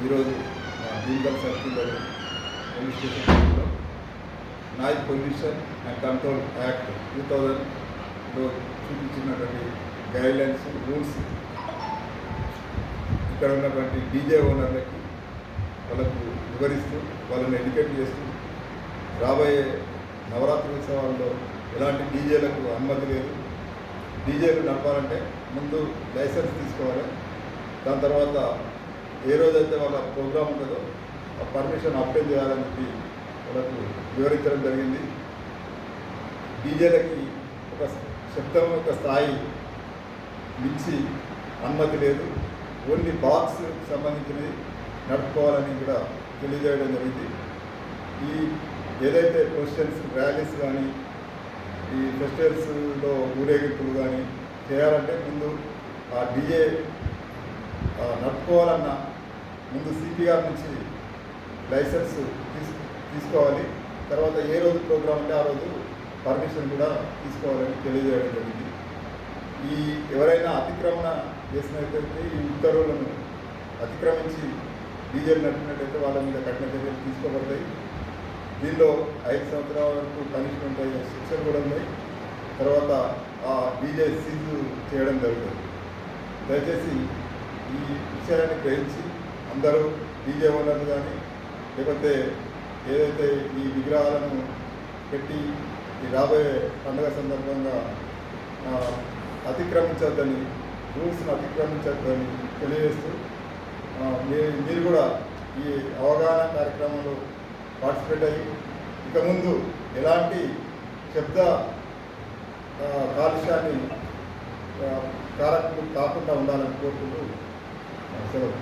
ఈరోజు భీమ్గల్ సర్కిల్లో పోలీస్ స్టేషన్లో noise pollution and control act 2000లో చూపించినటువంటి గైడ్లైన్స్ రూల్స్ ఇక్కడ ఉన్నటువంటి డీజే ఓనర్లకి వాళ్ళకు వివరిస్తూ వాళ్ళని ఎడ్యుకేట్ చేస్తూ రాబోయే నవరాత్రి ఉత్సవాల్లో ఎలాంటి డీజేలకు అనుమతి లేదు. డీజేలు నడపాలంటే ముందు లైసెన్స్ తీసుకోవాలి. దాని తర్వాత ఏ రోజైతే వాళ్ళ ప్రోగ్రామ్ ఉంటుందో ఆ పర్మిషన్ అప్లై చేయాలని చెప్పి వాళ్ళకు వివరించడం జరిగింది. డీజేలకి ఒక శబ్దం యొక్క స్థాయి మించి అనుమతి లేదు. ఓన్లీ బాక్స్ సంబంధించినవి నడుపుకోవాలని కూడా తెలియజేయడం జరిగింది. ఈ ఏదైతే క్వశ్చన్స్ ర్యాలీస్ కానీ ఈ ఫెస్టివల్స్లో ఊరేగింపులు కానీ చేయాలంటే ముందు ఆ డీజే నడుపుకోవాలన్నా ముందు సిపిఆర్ నుంచి లైసెన్స్ తీసుకోవాలి. తర్వాత ఏ రోజు ప్రోగ్రామ్ అంటే ఆ రోజు పర్మిషన్ కూడా తీసుకోవాలని తెలియజేయడం జరిగింది. ఈ ఎవరైనా అతిక్రమణ చేసినట్లయితే ఈ ఉత్తర్వులను అతిక్రమించి డీజేలు నడిపినట్టయితే వాళ్ళ మీద కఠిన చర్యలు తీసుకోబడతాయి. దీనిలో 5 సంవత్సరాల వరకు పనిష్మెంట్ అయ్యే శిక్షలు కూడా ఉన్నాయి. తర్వాత ఆ డీజే సీజ్ చేయడం జరుగుతుంది. దయచేసి ఈ విషయాన్ని గ్రహించి అందరూ డీజే ఓనర్లు కానీ లేకపోతే ఏదైతే ఈ విగ్రహాలను పెట్టి ఈ రాబోయే పండుగ సందర్భంగా అతిక్రమించద్దని రూల్స్ను అతిక్రమించద్దని తెలియజేస్తూ మీరు కూడా ఈ అవగాహన కార్యక్రమంలో పార్టిసిపేట్ అయ్యి ఇక ముందు ఎలాంటి శబ్ద కాలుష్యాన్ని కారకులు కాకుండా ఉండాలని కోరుకుంటూ సెలవు.